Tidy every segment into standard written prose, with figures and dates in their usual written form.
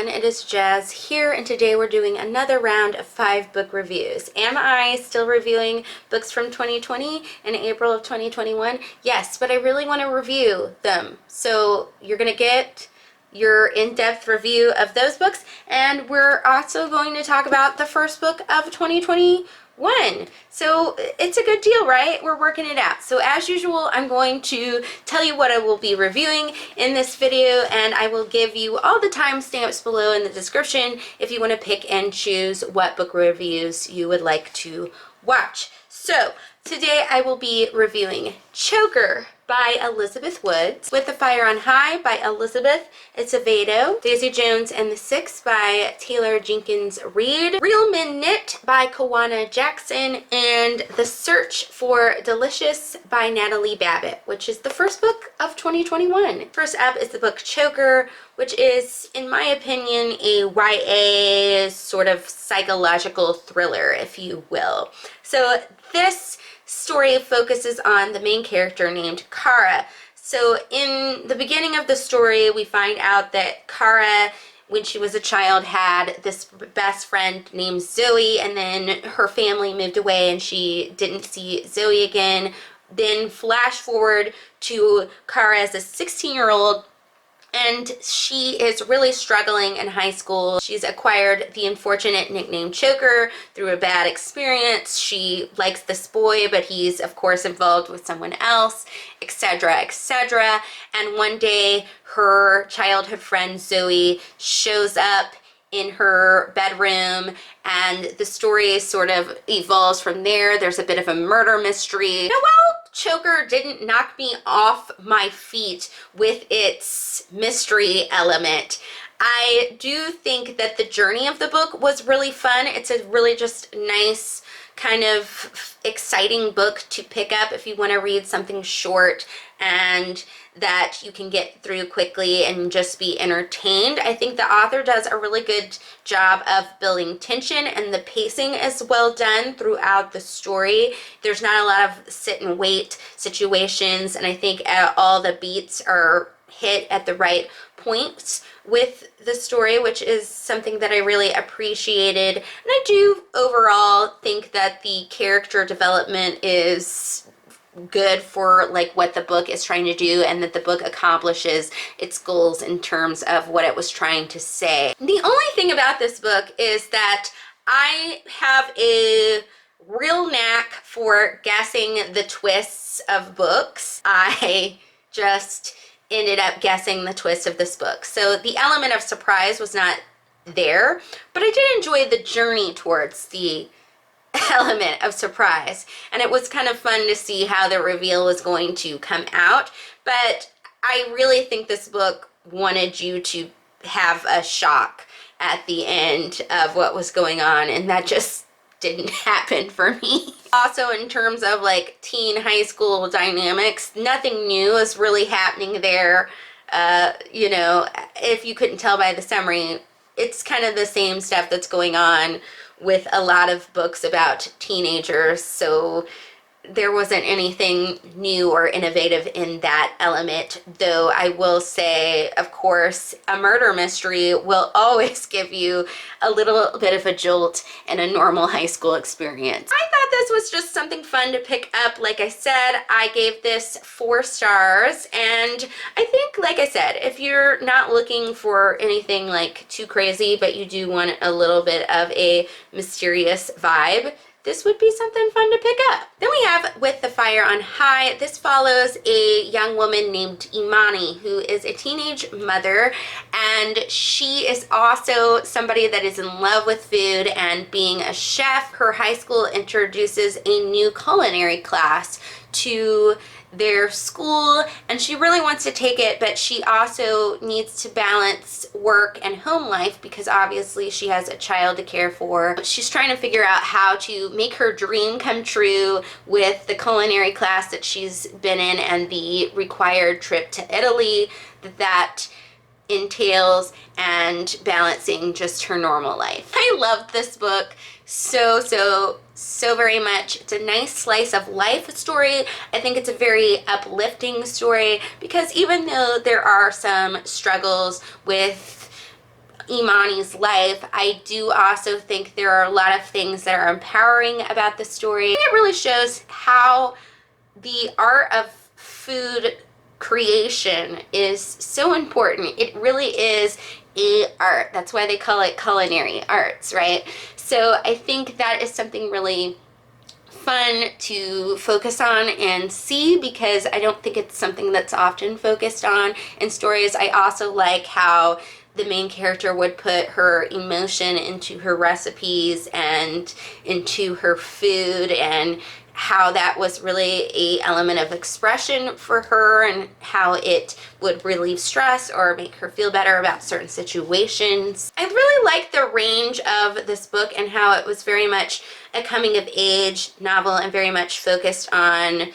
everyone, it is Jazz here, and today we're doing another round of 5 book reviews. Am I still reviewing books from 2020 and April of 2021? Yes, but I really want to review them. So you're going to get your in-depth review of those books, and we're also going to talk about the first book of 2021. So it's a good deal, right? We're working it out. So as usual, I'm going to tell you what I will be reviewing in this video, and I will give you all the timestamps below in the description if you want to pick and choose what book reviews you would like to watch. So today I will be reviewing Choker by Elizabeth Woods, With the Fire on High by Elizabeth Acevedo, Daisy Jones and the Six by Taylor Jenkins Reid, Real Men Knit by Kwana Jackson, and The Search for Delicious by Natalie Babbitt, which is the first book of 2021. First up is the book Choker, which is, in my opinion, a YA sort of psychological thriller, if you will. So this story focuses on the main character named Kara. So in the beginning of the story, we find out that Kara, when she was a child, had this best friend named Zoe, and then her family moved away and she didn't see Zoe again. Then flash forward to Kara as a 16-year-old, and she is really struggling in high school. She's acquired the unfortunate nickname Choker through a bad experience. She likes this boy, but he's of course involved with someone else, etc., etc. And one day her childhood friend Zoe shows up in her bedroom, and the story sort of evolves from there. There's a bit of a murder mystery. Now, well, Choker didn't knock me off my feet with its mystery element. I do think that the journey of the book was really fun. It's a really just nice, kind of exciting book to pick up if you want to read something short and that you can get through quickly and just be entertained. I think the author does a really good job of building tension, and the pacing is well done throughout the story. There's not a lot of sit and wait situations, and I think all the beats are hit at the right points with the story, which is something that I really appreciated. And I do overall think that the character development is good for like what the book is trying to do, and that the book accomplishes its goals in terms of what it was trying to say. The only thing about this book is that I have a real knack for guessing the twists of books. I just ended up guessing the twist of this book. So the element of surprise was not there, but I did enjoy the journey towards the element of surprise, and it was kind of fun to see how the reveal was going to come out. But I really think this book wanted you to have a shock at the end of what was going on, and that just didn't happen for me. Also, in terms of like teen high school dynamics, nothing new is really happening there. You know, if you couldn't tell by the summary, it's kind of the same stuff that's going on with a lot of books about teenagers, so there wasn't anything new or innovative in that element. Though I will say, of course, a murder mystery will always give you a little bit of a jolt in a normal high school experience. I thought this was just something fun to pick up. Like I said, I gave this 4 stars, and I think, like I said, if you're not looking for anything like too crazy, but you do want a little bit of a mysterious vibe, this would be something fun to pick up. Then we have With the Fire on High. This follows a young woman named Imani, who is a teenage mother, and she is also somebody that is in love with food and being a chef. Her high school introduces a new culinary class to their school, and she really wants to take it, but she also needs to balance work and home life because obviously she has a child to care for. She's trying to figure out how to make her dream come true with the culinary class that she's been in and the required trip to Italy that entails, and balancing just her normal life. I loved this book so very much. It's a nice slice of life story. I think it's a very uplifting story because even though there are some struggles with Imani's life. I do also think there are a lot of things that are empowering about the story. It really shows how the art of food creation is so important. It really is a art. That's why they call it culinary arts, right? So I think that is something really fun to focus on and see, because I don't think it's something that's often focused on in stories. I also like how the main character would put her emotion into her recipes and into her food, and how that was really a element of expression for her, and how it would relieve stress or make her feel better about certain situations. I really like the range of this book and how it was very much a coming of age novel and very much focused on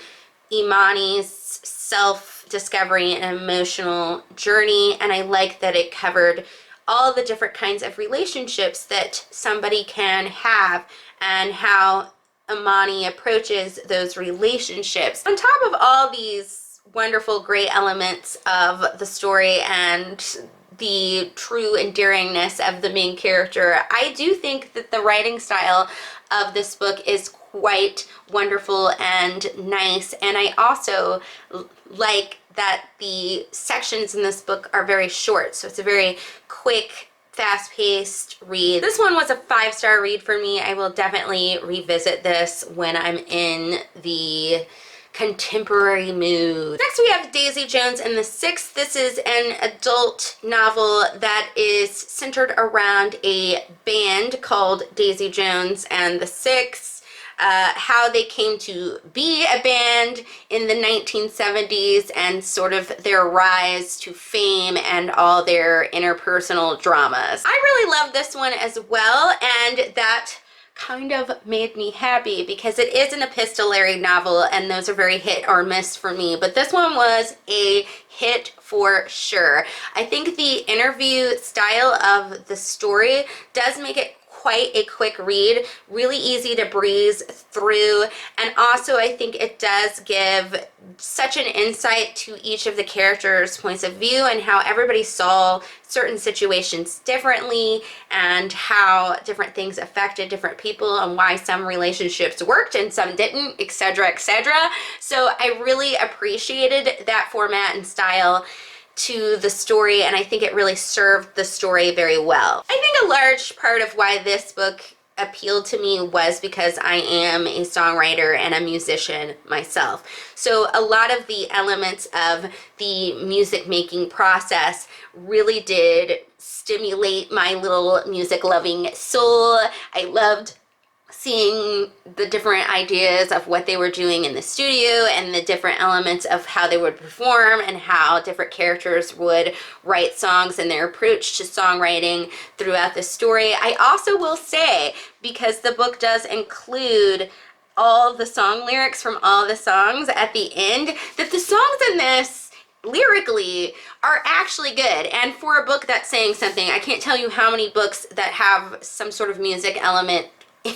Imani's self-discovery and emotional journey. And I like that it covered all the different kinds of relationships that somebody can have and how Imani approaches those relationships. On top of all these wonderful, great elements of the story and the true endearingness of the main character, I do think that the writing style of this book is quite wonderful and nice. And I also like that the sections in this book are very short, so it's a very quick, fast-paced read. This one was a 5-star read for me. I will definitely revisit this when I'm in the contemporary mood. Next we have Daisy Jones and the Six. This is an adult novel that is centered around a band called Daisy Jones and the Six. How they came to be a band in the 1970s and sort of their rise to fame and all their interpersonal dramas. I really love this one as well, and that kind of made me happy because it is an epistolary novel and those are very hit or miss for me, but this one was a hit for sure. I think the interview style of the story does make it quite a quick read, really easy to breeze through, and also I think it does give such an insight to each of the characters' points of view and how everybody saw certain situations differently and how different things affected different people and why some relationships worked and some didn't, etc., etc. So I really appreciated that format and style to the story, and I think it really served the story very well. I think a large part of why this book appealed to me was because I am a songwriter and a musician myself. So a lot of the elements of the music making process really did stimulate my little music loving soul. I loved seeing the different ideas of what they were doing in the studio and the different elements of how they would perform and how different characters would write songs and their approach to songwriting throughout the story. I also will say, because the book does include all the song lyrics from all the songs at the end, that the songs in this lyrically are actually good. And for a book that's saying something, I can't tell you how many books that have some sort of music element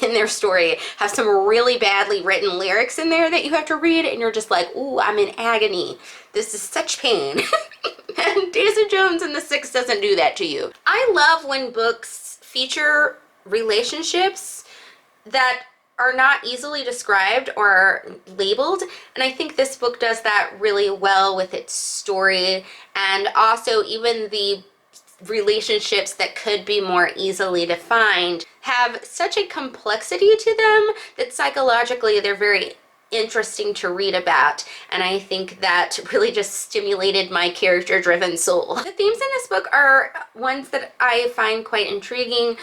in their story have some really badly written lyrics in there that you have to read and you're just like, ooh, I'm in agony. This is such pain. And Daisy Jones and the Six doesn't do that to you. I love when books feature relationships that are not easily described or labeled, and I think this book does that really well with its story, and also even the relationships that could be more easily defined have such a complexity to them that psychologically they're very interesting to read about, and I think that really just stimulated my character-driven soul. The themes in this book are ones that I find quite intriguing.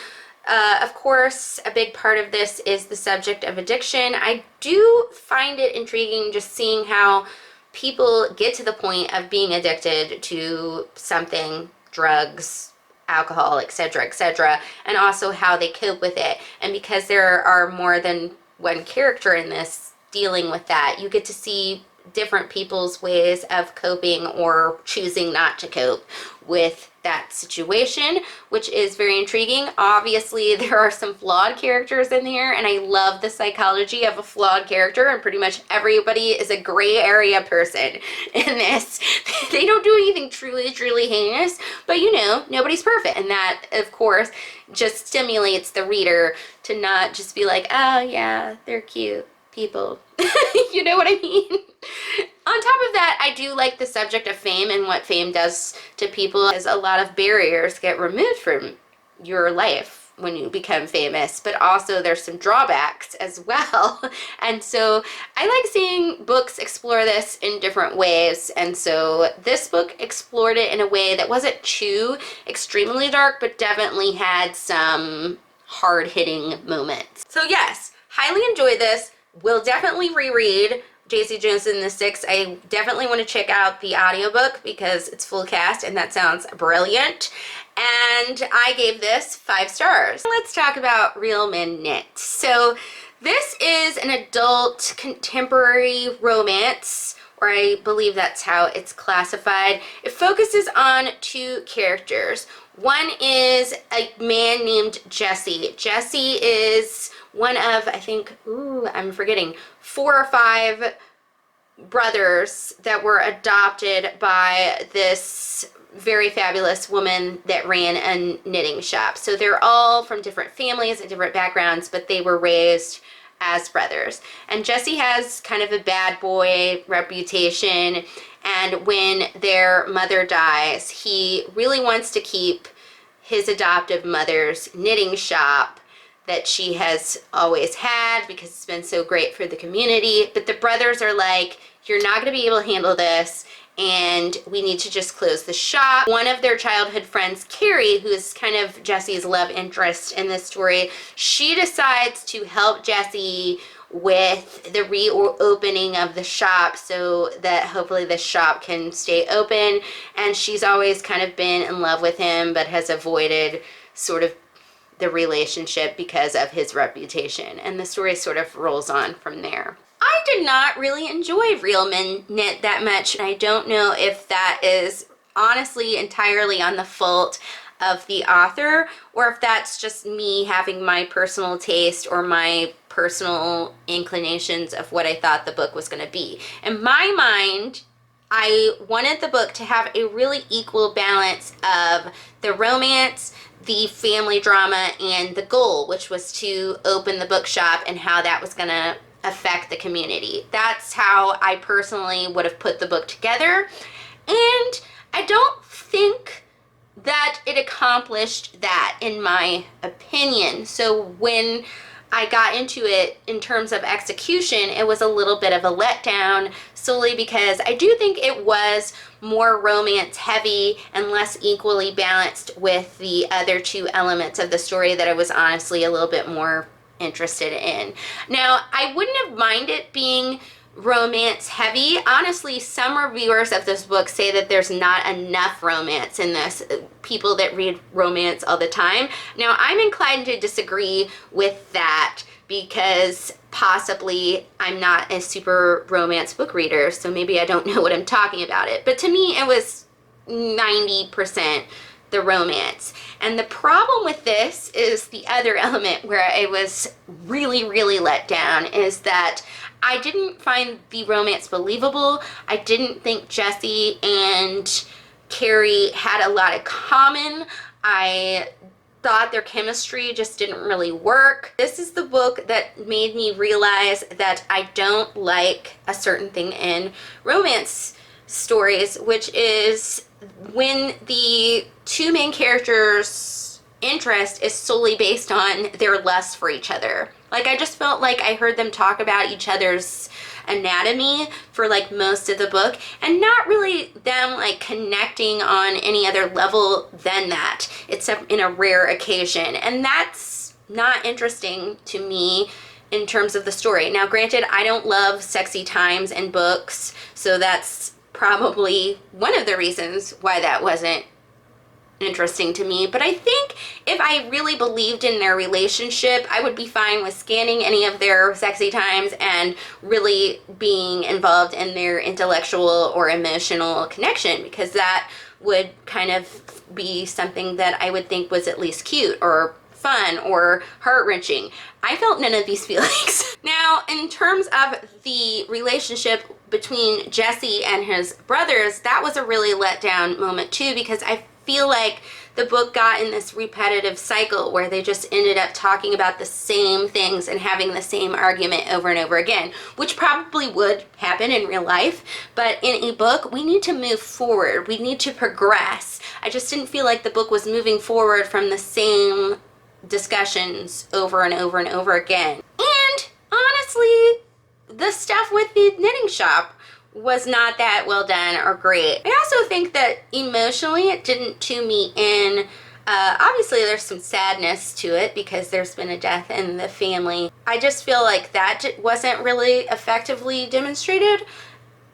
Of course, a big part of this is the subject of addiction. I do find it intriguing just seeing how people get to the point of being addicted to something, drugs, alcohol, etc., etc., and also how they cope with it. And because there are more than one character in this dealing with that, you get to see different people's ways of coping or choosing not to cope with that situation, which is very intriguing. Obviously, there are some flawed characters in here, and I love the psychology of a flawed character, and pretty much everybody is a gray area person in this. They don't do anything truly, truly heinous, but you know, nobody's perfect. And that, of course, just stimulates the reader to not just be like, oh yeah, they're cute people. You know what I mean? On top of that, I do like the subject of fame and what fame does to people, as a lot of barriers get removed from your life when you become famous, but also there's some drawbacks as well. And so I like seeing books explore this in different ways. And so this book explored it in a way that wasn't too extremely dark, but definitely had some hard-hitting moments. So yes, highly enjoyed this. Will definitely reread J.C. Jones and the Six. I definitely want to check out the audiobook because it's full cast and that sounds brilliant. And I gave this 5 stars. Let's talk about Real Men Knit. So this is an adult contemporary romance, or I believe that's how it's classified. It focuses on 2 characters. One is a man named Jesse. Jesse is one of, I think, I'm forgetting, 4 or 5 brothers that were adopted by this very fabulous woman that ran a knitting shop. So they're all from different families and different backgrounds, but they were raised as brothers. And Jesse has kind of a bad boy reputation, and when their mother dies, he really wants to keep his adoptive mother's knitting shop that she has always had because it's been so great for the community. But the brothers are like, you're not going to be able to handle this, and we need to just close the shop. One of their childhood friends, Carrie, who is kind of Jesse's love interest in this story, she decides to help Jesse with the reopening of the shop so that hopefully the shop can stay open. And she's always kind of been in love with him, but has avoided sort of the relationship because of his reputation. And the story sort of rolls on from there. I did not really enjoy Real Men Knit that much, and I don't know if that is honestly entirely on the fault of the author, or if that's just me having my personal taste or my personal inclinations of what I thought the book was going to be. In my mind, I wanted the book to have a really equal balance of the romance, the family drama, and the goal, which was to open the bookshop and how that was going to affect the community. That's how I personally would have put the book together, and I don't think that it accomplished that, in my opinion. So when I got into it in terms of execution, it was a little bit of a letdown, solely because I do think it was more romance heavy and less equally balanced with the other 2 elements of the story that I was honestly a little bit more interested in. Now, I wouldn't have minded being romance heavy. Honestly, some reviewers of this book say that there's not enough romance in this. People that read romance all the time. Now, I'm inclined to disagree with that because possibly I'm not a super romance book reader, so maybe I don't know what I'm talking about it. But to me, it was 90% the romance. And the problem with this is the other element where I was really, really let down, is that I didn't find the romance believable. I didn't think Jesse and Carrie had a lot in common. I thought their chemistry just didn't really work. This is the book that made me realize that I don't like a certain thing in romance stories, which is when the 2 main characters' interest is solely based on their lust for each other. Like, I just felt like I heard them talk about each other's anatomy for like most of the book, and not really them like connecting on any other level than that, except in a rare occasion. And that's not interesting to me in terms of the story. Now, granted, I don't love sexy times in books, so that's probably one of the reasons why that wasn't interesting to me. But I think if I really believed in their relationship, I would be fine with scanning any of their sexy times and really being involved in their intellectual or emotional connection, because that would kind of be something that I would think was at least cute or fun or heart-wrenching. I felt none of these feelings. Now, in terms of the relationship between Jesse and his brothers, that was a really letdown moment too, because I feel like the book got in this repetitive cycle where they just ended up talking about the same things and having the same argument over and over again, which probably would happen in real life, but in a book, we need to move forward. We need to progress. I just didn't feel like the book was moving forward from the same discussions over and over and over again. And honestly, the stuff with the knitting shop was not that well done or great. I also think that emotionally it didn't tune me in. Obviously there's some sadness to it because there's been a death in the family. I just feel like that wasn't really effectively demonstrated.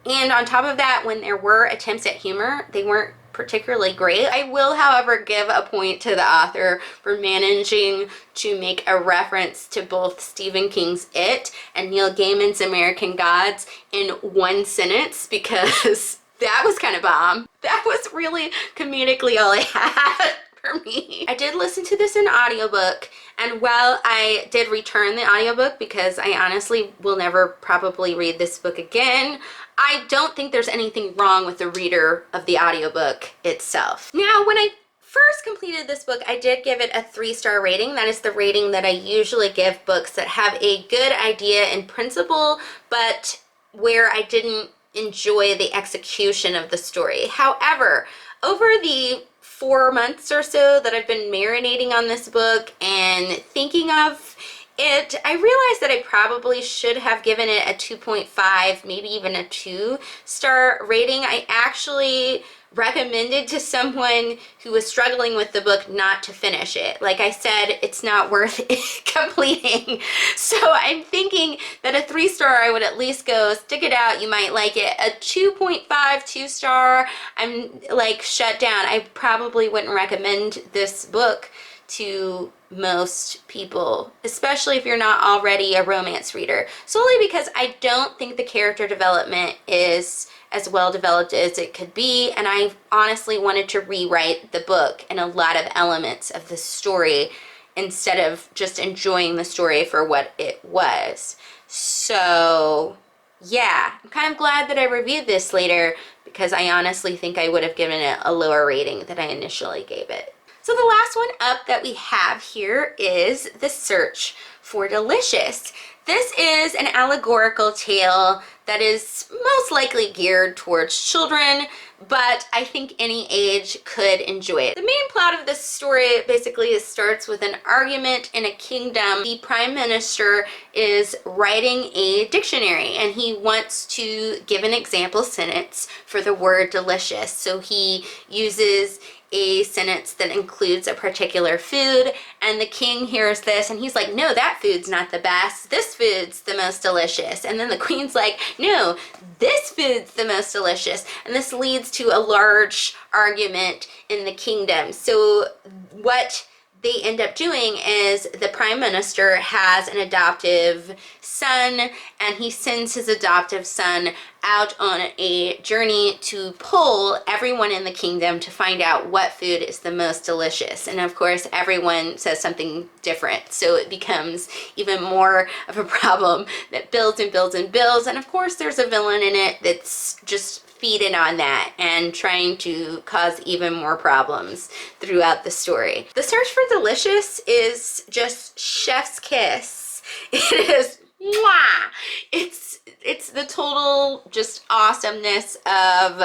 And on top of that, when there were attempts at humor, they weren't particularly great. I will, however, give a point to the author for managing to make a reference to both Stephen King's It and Neil Gaiman's American Gods in one sentence, because that was kind of bomb. That was really comedically all I had for me. I did listen to this in audiobook, and while I did return the audiobook because I honestly will never probably read this book again, I don't think there's anything wrong with the reader of the audiobook itself. Now, when I first completed this book, I did give it a 3-star rating. That is the rating that I usually give books that have a good idea in principle, but where I didn't enjoy the execution of the story. However, over the 4 months or so that I've been marinating on this book and thinking of it, I realized that I probably should have given it a 2.5, maybe even a 2-star rating. I actually recommended to someone who was struggling with the book not to finish it. Like I said, it's not worth completing. So I'm thinking that a 3-star, I would at least go, stick it out, you might like it. A 2.5, 2-star, I'm like shut down. I probably wouldn't recommend this book to most people, especially if you're not already a romance reader, solely because I don't think the character development is as well developed as it could be, and I honestly wanted to rewrite the book and a lot of elements of the story instead of just enjoying the story for what it was. So yeah, I'm kind of glad that I reviewed this later, because I honestly think I would have given it a lower rating than I initially gave it. So the last one up that we have here is The Search for Delicious. This is an allegorical tale that is most likely geared towards children, but I think any age could enjoy it. The main plot of this story basically starts with an argument in a kingdom. The prime minister is writing a dictionary and he wants to give an example sentence for the word delicious. So he uses a sentence that includes a particular food, and the king hears this and he's like, no, that food's not the best, this food's the most delicious. And then the queen's like, no, this food's the most delicious. And this leads to a large argument in the kingdom. So what they end up doing is the prime minister has an adoptive son, and he sends his adoptive son out on a journey to poll everyone in the kingdom to find out what food is the most delicious. And of course, everyone says something different. So it becomes even more of a problem that builds and builds and builds. And of course, there's a villain in it that's just feeding on that and trying to cause even more problems throughout the story. The Search for Delicious is just chef's kiss. It is mwah! It's the total just awesomeness of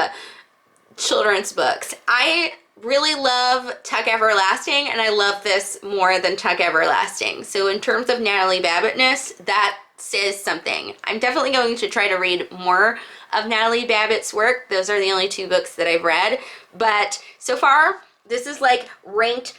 children's books. I really love Tuck Everlasting, and I love this more than Tuck Everlasting. So in terms of Natalie Babbittness, that says something. I'm definitely going to try to read more of Natalie Babbitt's work. Those are the only 2 books that I've read, but so far this is like ranked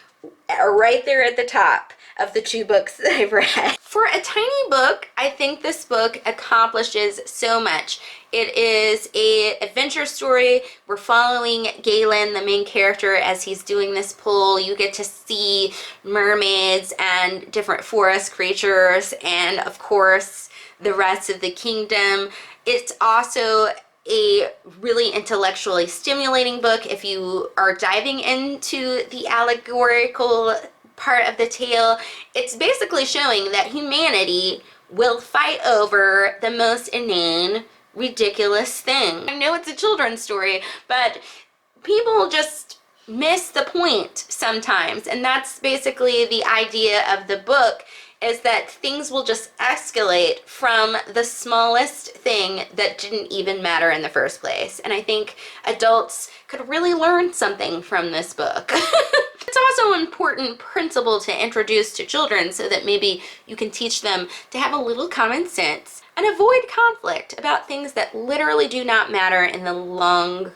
are right there at the top of the 2 books that I've read. For a tiny book, I think this book accomplishes so much. It is an adventure story. We're following Galen, the main character, as he's doing this pull. You get to see mermaids and different forest creatures, and of course, the rest of the kingdom. It's also a really intellectually stimulating book if you are diving into the allegorical part of the tale. It's basically showing that humanity will fight over the most inane, ridiculous thing. I know it's a children's story, but people just miss the point sometimes, and that's basically the idea of the book, is that things will just escalate from the smallest thing that didn't even matter in the first place. And I think adults could really learn something from this book. It's also an important principle to introduce to children so that maybe you can teach them to have a little common sense and avoid conflict about things that literally do not matter in the long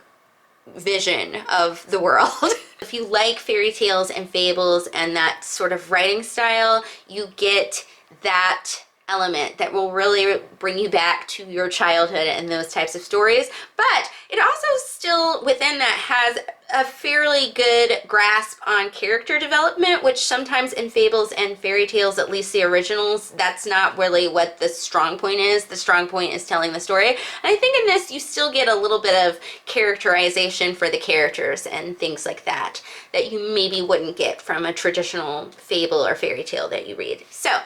vision of the world. If you like fairy tales and fables and that sort of writing style, you get that element that will really bring you back to your childhood and those types of stories. But it also still within that has a fairly good grasp on character development, which sometimes in fables and fairy tales, at least the originals, that's not really what the strong point is. The strong point is telling the story. And I think in this you still get a little bit of characterization for the characters and things like that you maybe wouldn't get from a traditional fable or fairy tale that you read. So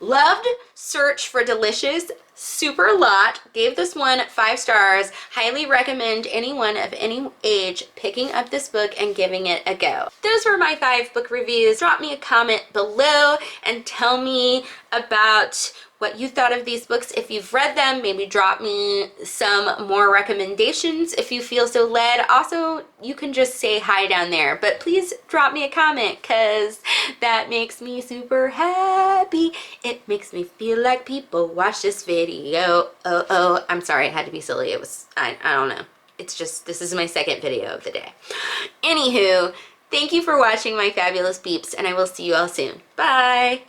loved Search for Delicious, super lot. Gave this one 5 stars. Highly recommend anyone of any age picking up this book and giving it a go. Those were my 5 book reviews. Drop me a comment below and tell me about what you thought of these books. If you've read them, maybe drop me some more recommendations if you feel so led. Also, you can just say hi down there, but please drop me a comment because that makes me super happy. It makes me feel like people watch this video. Oh, I'm sorry, I had to be silly. It was, I don't know. It's just, this is my second video of the day. Anywho, thank you for watching, my fabulous peeps, and I will see you all soon. Bye!